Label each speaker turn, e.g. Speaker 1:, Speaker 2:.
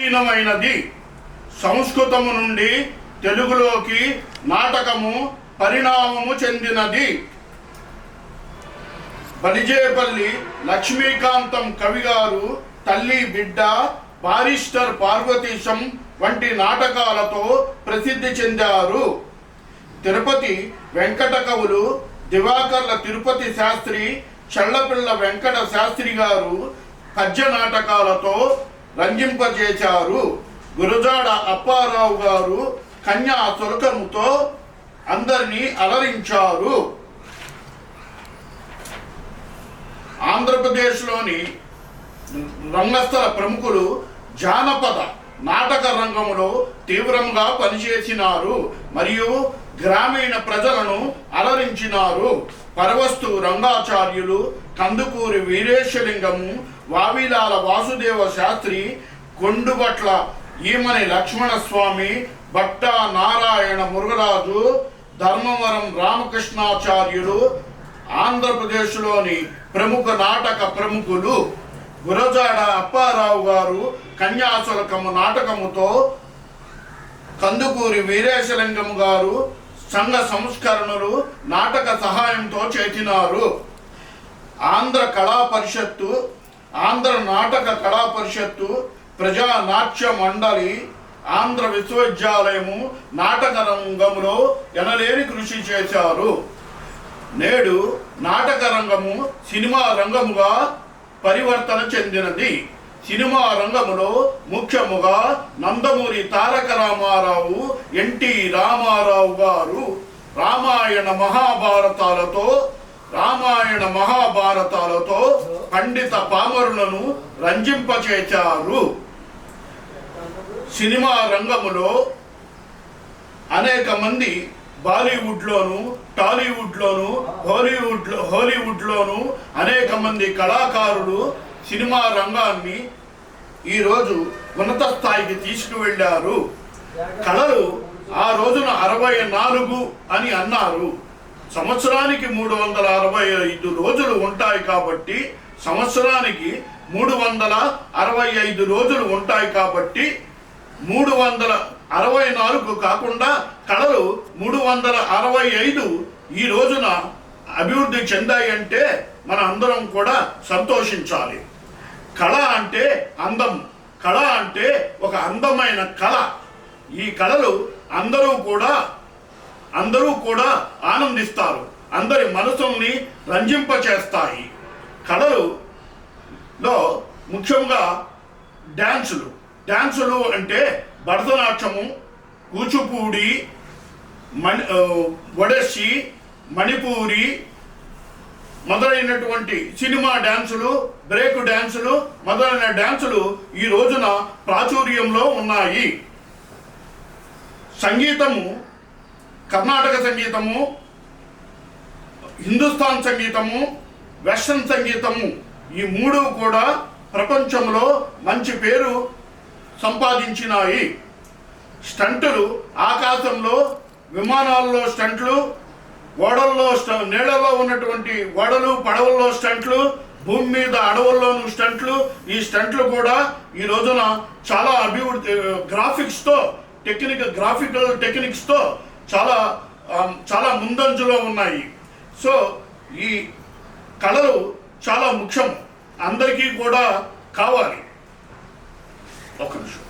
Speaker 1: ప్రాచీనమైనది. సంస్కృతము నుండి తెలుగులోకి నాటకము పరిణామము చెందినది. బలిజేపల్లి లక్ష్మీకాంతం కవిగారు తల్లి బిడ్డ, బారిస్టర్ పార్వతీశం వంటి నాటకాలతో ప్రసిద్ధి చెందారు. తిరుపతి వెంకట కవులు దివాకర్ల తిరుపతి శాస్త్రి, చల్లపిల్ల వెంకట శాస్త్రి గారు పద్య నాటకాలతో రంజింపజేశారు. గురజాడ అప్పారావు గారు కన్యా చురకముతో అందరినీ అలరించారు. ఆంధ్రప్రదేశ్లోని రంగస్థల ప్రముఖులు జానపద నాటక రంగంలో తీవ్రంగా పనిచేసినారు మరియు గ్రామీణ ప్రజలను అలరించినారు. పరవస్తు రంగాచార్యులు, కందుకూరి వీరేశలింగము, వావిలాల వాసుదేవ శాస్త్రి, కొండుబట్ల ఈమని లక్ష్మణస్వామి, భట్టా నారాయణ మురుగరాజు, ధర్మవరం రామకృష్ణాచార్యులు ఆంధ్రప్రదేశ్లోని ప్రముఖ నాటక ప్రముఖులు. గురజాడ అప్పారావు గారు కన్యాశుల్కము నాటకముతో, కందుకూరి వీరేశలింగం గారు సంఘ సంస్కరణలు నాటక సహాయంతో చేసినారు. ఆంధ్ర కళా పరిషత్తు, ఆంధ్ర నాటక కళా పరిషత్తు, ప్రజా నాట్య మండలి, ఆంధ్ర విశ్వవిద్యాలయము నాటక రంగంలో ఎనలేని కృషి చేశారు. నేడు నాటక రంగము సినిమా రంగముగా పరివర్తన చెందినది. సినిమా రంగములో ముఖ్యముగా నందమూరి తారక రామారావు, ఎన్టీ రామారావు గారు రామాయణ మహాభారతాలతో పండిత పామరులను రంజింపచేశారు. సినిమా రంగములో అనేక మంది బాలీవుడ్లోను, టాలీవుడ్లోను, హాలీవుడ్లోను అనేక మంది కళాకారులు సినిమా రంగాన్ని ఈరోజు ఉన్నత స్థాయికి తీసుకువెళ్ళారు. కళలు ఆ రోజున 64 అని అన్నారు. సంవత్సరానికి 365 రోజులు ఉంటాయి కాబట్టి, సంవత్సరానికి 365 రోజులు ఉంటాయి కాబట్టి 364 కాకుండా కళలు 365 ఈ రోజున అభివృద్ధి చెందాయి అంటే మన అందరం కూడా సంతోషించాలి. కళ అంటే అందం, కళ అంటే ఒక అందమైన కళ. ఈ కళలు అందరూ కూడా ఆనందిస్తారు, అందరి మనసుల్ని రంజింపచేస్తాయి. కళలులో ముఖ్యంగా డ్యాన్సులు అంటే భరతనాట్యము, కూచిపూడి, ఒడిస్సీ, మణిపూరి మొదలైనటువంటి సినిమా డ్యాన్సులు, బ్రేక్ డ్యాన్సులు మొదలైన డ్యాన్సులు ఈ రోజున ప్రాచుర్యంలో ఉన్నాయి. సంగీతము, కర్ణాటక సంగీతము, హిందుస్థాన్ సంగీతము, వెస్టర్న్ సంగీతము ఈ మూడు కూడా ప్రపంచంలో మంచి పేరు సంపాదించినాయి. స్టంటులు ఆకాశంలో, విమానాల్లో స్టంట్లు, ఓడల్లో నీళ్లలో ఉన్నటువంటి ఓడలు, పడవల్లో స్టంట్లు, భూమి మీద అడవుల్లోనూ స్టంట్లు. ఈ స్టంట్లు కూడా ఈ రోజున చాలా అభివృద్ధి గ్రాఫికల్ టెక్నిక్స్తో చాలా ముందంజలో ఉన్నాయి. సో ఈ కళలు చాలా ముఖ్యం, అందరికీ కూడా కావాలి. ఒక నిమిషం.